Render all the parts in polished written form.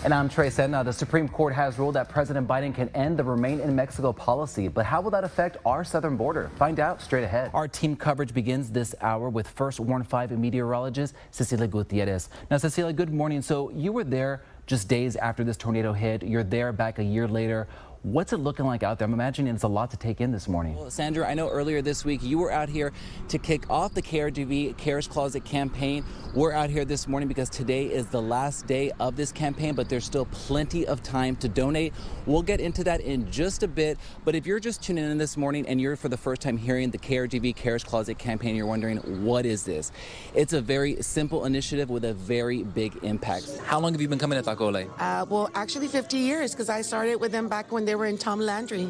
And I'm TREY SERNA. The Supreme Court has ruled that President Biden can end the Remain in Mexico policy. But how will that affect our southern border? Find out straight ahead. Our team coverage begins this hour with first Warn 5 meteorologist Cecilia Gutierrez. Now, Cecilia, good morning. So you were there just days after this tornado hit. You're there back a year later. What's it looking like out there? I'm imagining it's a lot to take in this morning. Well, Sandra, I know earlier this week you were out here to kick off the KRDV Cares Closet campaign. We're out here this morning because today is the last day of this campaign, but there's still plenty of time to donate. We'll get into that in just a bit. But if you're just tuning in this morning and you're for the first time hearing the KRDV Cares Closet campaign, you're wondering, what is this? It's a very simple initiative with a very big impact. How long have you been coming to Taco Ole? Well, actually 50 years, because I started with them back when they were in Tom Landry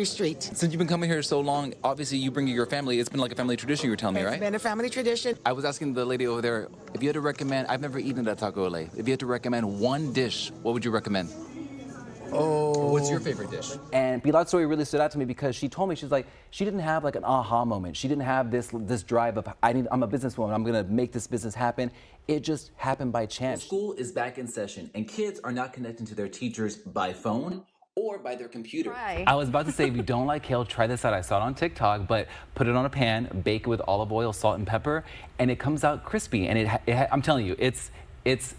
Street. Since you've been coming here so long, obviously you bring your family. It's been like a family tradition, you were telling me, right? It's been a family tradition. I was asking the lady over there, if you had to recommend, I've never eaten at Taco Ole. If you had to recommend one dish, what would you recommend? Oh. What's your favorite dish? And Pilar's story really stood out to me because she told me, she's like, she didn't have like an aha moment. She didn't have this drive of, I'm a businesswoman, I'm gonna make this business happen. It just happened by chance. School is back in session and kids are not connecting to their teachers by phone or by their computer. Right. I was about to say, if you don't like kale, try this out. I saw it on TikTok, but put it on a pan, bake it with olive oil, salt, and pepper, and it comes out crispy. And I'm telling you, it's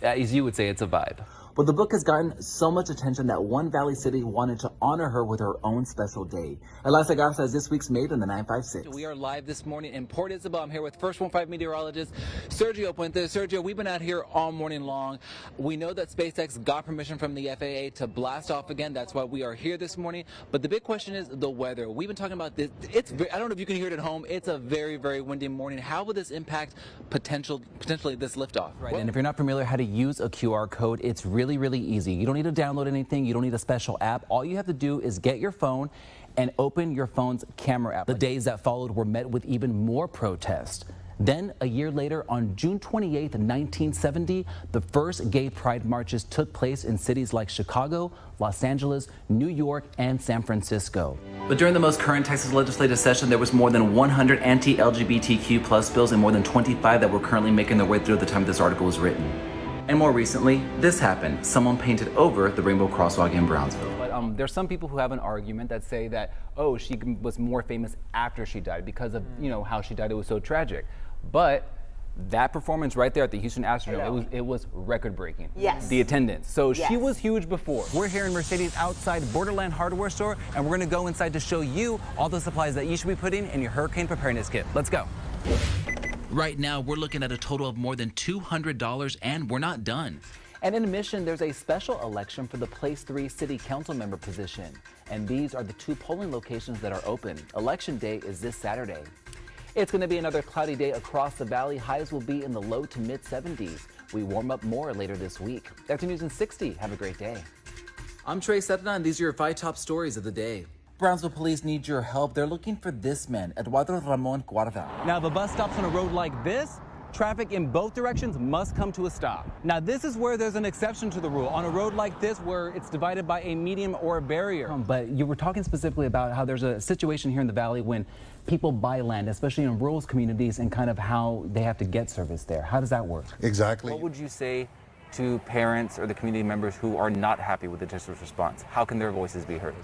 as you would say, it's a vibe. Well, the book has gotten so much attention that one Valley City wanted to honor her with her own special day. Elisa Garza is this week's Made in the 956. We are live this morning in Port Isabel. I'm here with First Warn 5 meteorologist Sergio Puente. Sergio, we've been out here all morning long. We know that SpaceX got permission from the FAA to blast off again. That's why we are here this morning. But the big question is the weather. We've been talking about this. I don't know if you can hear it at home. It's a very, very windy morning. How will this impact potentially this liftoff? Right. And if you're not familiar how to use a QR code, it's really easy. You don't need to download anything. You don't need a special app. All you have to do is get your phone and open your phone's camera app. The days that followed were met with even more protests. Then, a year later, on June 28th, 1970, the first gay pride marches took place in cities like Chicago, Los Angeles, New York, and San Francisco. But during the most current Texas legislative session, there was more than 100 anti-LGBTQ plus bills and more than 25 that were currently making their way through at the time this article was written. And more recently, this happened. Someone painted over the rainbow crosswalk in Brownsville. But there's some people who have an argument that say that, oh, she was more famous after she died because of, how she died. It was so tragic. But that performance right there at the Houston Astrodome, it was record-breaking. Yes. The attendance. So she was huge before. We're here in Mercedes outside Borderland Hardware Store, and we're gonna go inside to show you all the supplies that you should be putting in your hurricane preparedness kit. Let's go. Right now, we're looking at a total of more than $200, and we're not done. And in Mission, there's a special election for the Place 3 City Council member position. And these are the 2 polling locations that are open. Election day is this Saturday. It's going to be another cloudy day across the valley. Highs will be in the low to mid 70s. We warm up more later this week. That's news in 60. Have a great day. I'm TREY SERNA, and these are your 5 top stories of the day. Brownsville police need your help. They're looking for this man, Eduardo Ramon Guarda. Now, if a bus stops on a road like this, traffic in both directions must come to a stop. Now, this is where there's an exception to the rule. On a road like this, where it's divided by a median or a barrier. But you were talking specifically about how there's a situation here in the valley when people buy land, especially in rural communities, and kind of how they have to get service there. How does that work? Exactly. What would you say to parents or the community members who are not happy with the district's response? How can their voices be heard?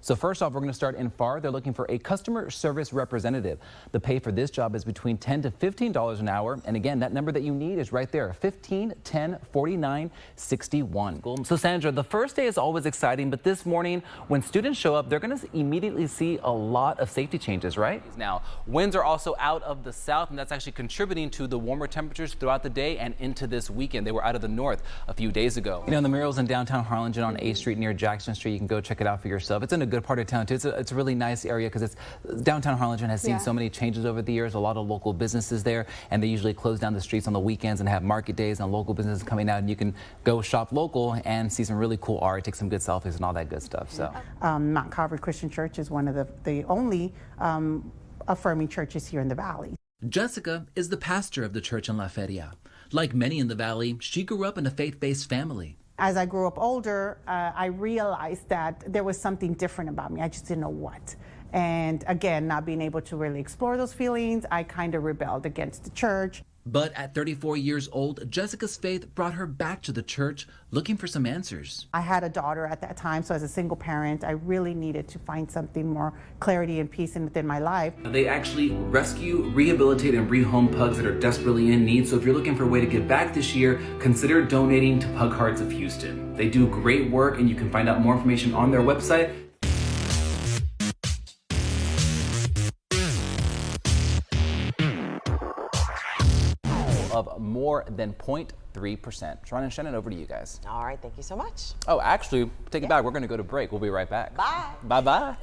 So first off, we're going to start in FAR. They're looking for a customer service representative. The pay for this job is between $10 to $15 an hour. And again, that number that you need is right there, 15 10 49 61. So Sandra, the first day is always exciting, but this morning when students show up, they're going to immediately see a lot of safety changes, right? Now, winds are also out of the south, and that's actually contributing to the warmer temperatures throughout the day and into this weekend. They were out of the north a few days ago. The murals in downtown Harlingen on A Street near Jackson Street, you can go check it out for yourself. It's in a good part of town too. It's a really nice area because downtown Harlingen has seen so many changes over the years. A lot of local businesses there, and they usually close down the streets on the weekends and have market days and local businesses coming out, and you can go shop local and see some really cool art, take some good selfies and all that good stuff. So Mount Calvary Christian Church is one of the only affirming churches here in the valley. Jessica is the pastor of the church in La Feria. Like many in the valley, she grew up in a faith-based family. As I grew up older, I realized that there was something different about me. I just didn't know what. And again, not being able to really explore those feelings, I kind of rebelled against the church. But at 34 years old, Jessica's faith brought her back to the church looking for some answers. I had a daughter at that time, so as a single parent, I really needed to find something more clarity and peace within my life. They actually rescue, rehabilitate, and rehome pugs that are desperately in need. So if you're looking for a way to give back this year, consider donating to Pug Hearts of Houston. They do great work, and you can find out more information on their website. Of more than 0.3%. Sharon and Shannon, over to you guys. All right, thank you so much. Oh, actually, take it back. We're going to go to break. We'll be right back. Bye. Bye-bye.